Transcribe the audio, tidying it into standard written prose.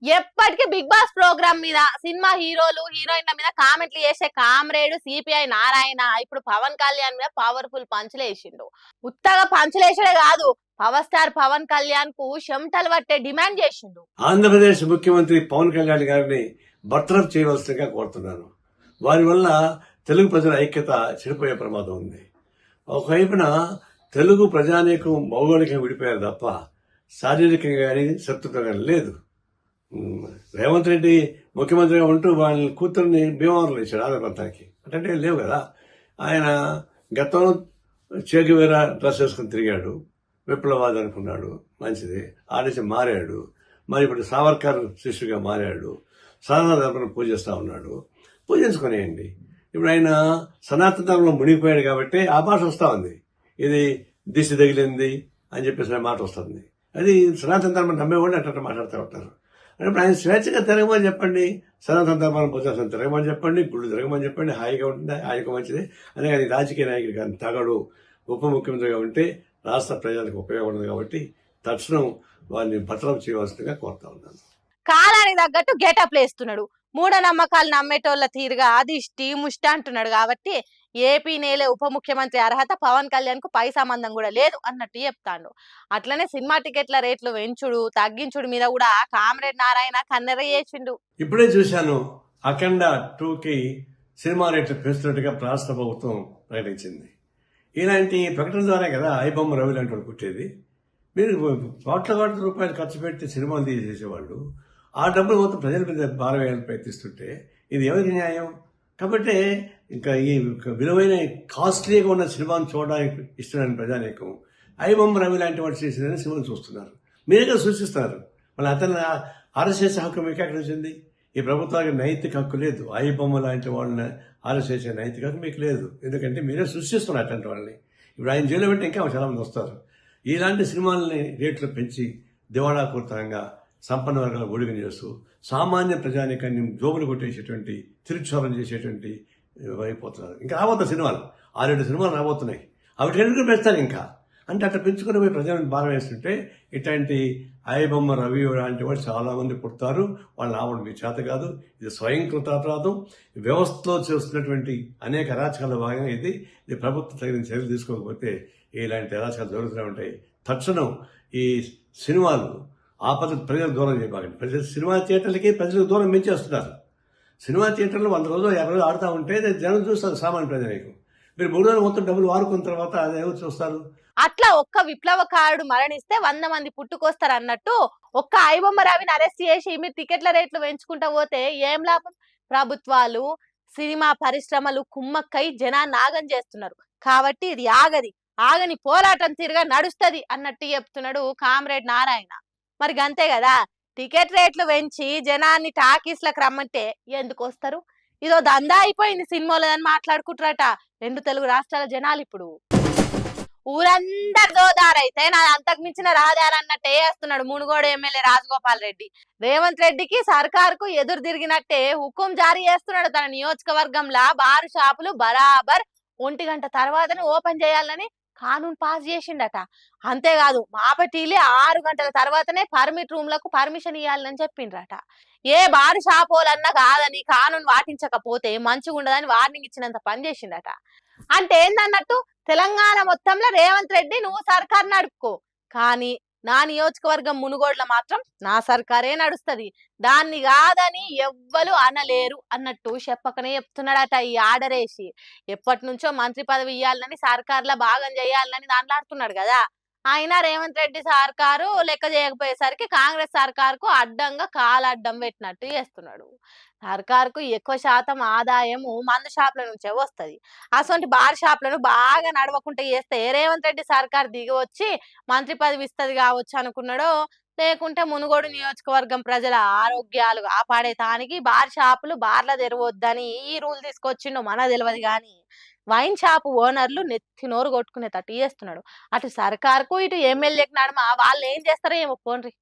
ఎప్పటికీ big boss programme మీద cinema హీరోలు హీరోయిన్ల మీద కామెంట్లు చేసే కామ్రేడు సిపిఐ నారాయణ ఇప్పుడు పవన్ కళ్యాణ్ మీద పవర్ఫుల్ పంచులు వేసిండు. ఉత్తగా పంచులేసడే కాదు, పవర్ స్టార్ పవన్ కళ్యాణ్ కు చెమటలు పట్టే డిమాండ్ చేసిండు. ఆంధ్రప్రదేశ్ ముఖ్యమంత్రి పవన్ కళ్యాణ్ గారిని బర్తరఫ్ చేయవలసిందిగా కోరుతున్నాను. వారి వల్ల తెలుగు ప్రజల ఐక్యత చెడిపోయే ప్రమాదం ఉంది. ఒకవైపున తెలుగు ప్రజానీకం భౌగోళికంగా విడిపోయారు తప్ప శారీరకంగా కానీ శత్రుత్వంగా లేదు. రేవంత్ రెడ్డి ముఖ్యమంత్రిగా ఉంటూ వాళ్ళ కూతుర్ని భీమవరంలో ఇచ్చాడు ఆంధ్రప్రదేశ్కి. అంటే లేవు కదా. ఆయన గతంలో చేగువేరా డ్రెస్ వేసుకుని తిరిగాడు, విప్లవాది అనుకున్నాడు, మంచిది. ఆడేసి మారాడు. మరి ఇప్పుడు సావర్కర్ శిష్యుగా మారాడు. సనాతన ధర్మను పూజిస్తూ ఉన్నాడు. పూజించుకునేయండి. ఇప్పుడు ఆయన సనాతన ధర్మంలో మునిగిపోయాడు కాబట్టి ఆ భాష వస్తూ ఉంది. ఇది దిశ తగిలింది అని చెప్పేసి మాట వస్తుంది. అది సనాతన ధర్మం నమ్మేవాళ్ళు అట్లా మాట్లాడుతూ ఉంటారు. అంటే ఆయన స్వేచ్ఛగా తిరగమని చెప్పండి, సనాతన ధర్మాలను ప్రజాసం తిరగమని చెప్పండి, గుళ్ళు తిరగమని చెప్పండి, హాయిగా ఉంటుంది, హాయిగా మంచిది. అదే కానీ రాజకీయ నాయకుడు కానీ తగడు ఉప ముఖ్యమంత్రిగా ఉంటే రాష్ట్ర ప్రజలకు ఉపయోగపడదు కాబట్టి తక్షణం వారిని బతలం చేయవలసిందిగా కోరుతా ఉన్నాను. కాలానికి తగ్గట్టు గెటప్ లేస్తున్నాడు. మూఢనమ్మకాలు నమ్మేటోళ్ల తీరుగా దిష్టి ముష్టి అంటున్నాడు. కాబట్టి ఏపీ నేలే ఉప ముఖ్యమంత్రి అర్హత పవన్ కళ్యాణ్ కు పై సంబంధం కూడా లేదు అన్నట్టు చెప్తాడు. అట్లనే సినిమా టికెట్ల రేట్లు పెంచుడు తగ్గించుడు మీద కూడా కామ్రేడ్ నారాయణ కన్నెర చేసిండు. ఇప్పుడే చూశాను, అఖండ 2కి సినిమా రేట్లు పెంచుతున్నట్టుగా రాష్ట్ర ప్రభుత్వం ప్రకటించింది. ఇలాంటి ప్రకటన ద్వారా కదా ఐబొమ్మ రవి లాంటి వాళ్ళు పుట్టేది. మీరు కోట్ల రూపాయలు ఖర్చు పెట్టి సినిమాలు తీసేసేవాళ్ళు ఆ డబ్బులు మొత్తం ప్రజల మీద భారం వేయాలని ప్రయత్నిస్తుంటే ఇది ఎవరి న్యాయం? కాబట్టి ఇంకా ఈ విలువైన కాస్ట్లీగా ఉన్న సినిమాను చూడడానికి ఇష్టమైన ప్రజానీకం ఐబొమ్మ రవి లాంటి వాడు చేసిన సినిమాను చూస్తున్నారు. మీరేగా సూచిస్తున్నారు. మళ్ళీ అతను అరెస్ట్ చేసే హక్కు మీకు ఎక్కడ వచ్చింది? ఈ ప్రభుత్వానికి నైతిక హక్కు లేదు. ఐబొమ్మ లాంటి వాళ్ళని అరెస్ట్ చేసే నైతిక హక్కు మీకు లేదు. ఎందుకంటే మీరే సృష్టిస్తున్నారు అట్లాంటి వాళ్ళని. ఇప్పుడు ఆయన జైలు పెట్టి ఇంకా చాలా మంది వస్తారు. ఇలాంటి సినిమాలని రేట్లు పెంచి దివాళాకూర్తంగా సంపన్న వర్గాల ఓడిగం చేస్తూ సామాన్య ప్రజానికాన్ని జోబులు కొట్టేసేటువంటి తిరుక్షోభం చేసేటువంటి అయిపోతున్నారు. ఇంకా రాబోతున్న సినిమాలు 6-7 సినిమాలు రాబోతున్నాయి. అవి ఎందుకు పెంచుతారు ఇంకా అంటే అట్లా పెంచుకుని పోయి ప్రజలను భారం వేస్తుంటే ఇట్లాంటి ఐబొమ్మ రవి లాంటి వాళ్ళు చాలా మంది పుడతారు. వాళ్ళని ఆవడం మీ చేత కాదు. ఇది స్వయంకృత అపరాధం. వ్యవస్థలో చేస్తున్నటువంటి అనేక అరాచకాల భాగంగా ఇది ప్రభుత్వం తగిన చర్యలు తీసుకోకపోతే ఇలాంటి అరాచకాలు జరుగుతూనే ఉంటాయి. తక్షణం ఈ సినిమాలు ఆపద ప్రజలకు దూరం చేయబాకండి. సినిమా థియేటర్లకి ప్రజలకు దూరం పెంచేస్తున్నారు. సినిమా థియేటర్లు 100 రోజులు 50 రోజులు ఆడుతూ ఉంటే జనం చూస్తారు. సామాన్య ప్రజలకు మీరు 3 రోజులు మొత్తం డబ్బులు వారుకున్న తర్వాత అది ఎవరు చూస్తారు? అట్లా ఒక్క విప్లవకారుడు మరణిస్తే 100 మంది పుట్టుకొస్తారు అన్నట్టు ఒక్క ఐబొమ్మ రవిని అరెస్ట్ చేసి మీరు టికెట్ల రేట్లు పెంచుకుంటా పోతే ఏం లాభం? ప్రభుత్వాలు సినిమా పరిశ్రమలు కుమ్మక్కై జనాన్ని ఆగం చేస్తున్నారు. కాబట్టి ఇది ఆగని పోరాటం తీరుగా నడుస్తుంది అన్నట్టు చెప్తున్నాడు కామ్రేడ్ నారాయణ. మరి గంతే కదా, టికెట్ రేట్లు పెంచి జనాన్ని టాకీస్లకు రమ్మంటే ఎందుకు వస్తారు? ఇదో దందా అయిపోయింది సినిమాలని మాట్లాడుకుంటారట 2 తెలుగు రాష్ట్రాల జనాలు. ఇప్పుడు ఊరందరు దోదారైతే నా అంతకు మించిన రాదారన్నట్టే వేస్తున్నాడు మునుగోడు ఎమ్మెల్యే రాజగోపాల్ రెడ్డి. రేవంత్ రెడ్డికి సర్కారుకు ఎదురు తిరిగినట్టే హుకుం జారీ చేస్తున్నాడు. తన నియోజకవర్గంలో బారు షాపులు బరాబర్ 1 గంట తర్వాతనే ఓపెన్ చేయాలని కానూన్ పాస్ చేసిండట. అంతేకాదు మాపటీలే 6 గంటల తర్వాతనే పర్మిట్ రూమ్లకు పర్మిషన్ ఇవ్వాలని చెప్పిండ్రట. ఏ బారు షాపోలన్నా కాదని కానూన్ పాటించకపోతే మంచిగా ఉండదని వార్నింగ్ ఇచ్చినంత పని చేసిండట. అంటే ఏందన్నట్టు తెలంగాణ మొత్తంలో రేవంత్ రెడ్డి నువ్వు సర్కార్ నడుపుకో, కానీ నా నియోజకవర్గం మునుగోడ్ల మాత్రం నా సర్కారే నడుస్తుంది, దాన్ని కాదని ఎవ్వరు అనలేరు అన్నట్టు చెప్పకనే చెప్తున్నాడట. ఈ ఆర్డర్ వేసి ఎప్పటి నుంచో మంత్రి పదవి ఇవ్వాలని సర్కార్లో భాగం చేయాలని దాంట్లాడుతున్నాడు కదా. అయినా రేవంత్ రెడ్డి సర్కారు లెక్క చేయకపోయేసరికి కాంగ్రెస్ సర్కారుకు అడ్డంగా కాలడ్డం పెట్టినట్టు చేస్తున్నాడు. సర్కారుకు ఎక్కువ శాతం ఆదాయము మందు షాపుల నుంచే వస్తుంది. అసలు బార్ షాపులను బాగా నడవకుండా చేస్తే రేవంత్ రెడ్డి సర్కారు దిగి వచ్చి మంత్రి పదవి ఇస్తుంది కావచ్చు అనుకున్నాడో, లేకుంటే మునుగోడు నియోజకవర్గం ప్రజల ఆరోగ్యాలు కాపాడే తానికి బార్ షాపులు బార్ల తెరవద్దని ఈ రూల్ తీసుకొచ్చిండో మన తెలియదు. కానీ వైన్ షాపు ఓనర్లు నెత్తి నోరు కొట్టుకునేటట్టు చేస్తున్నాడు. అటు సర్కారుకు ఇటు ఎమ్మెల్యేకి నడమ వాళ్ళు ఏం చేస్తారో ఏమో పోన్రి.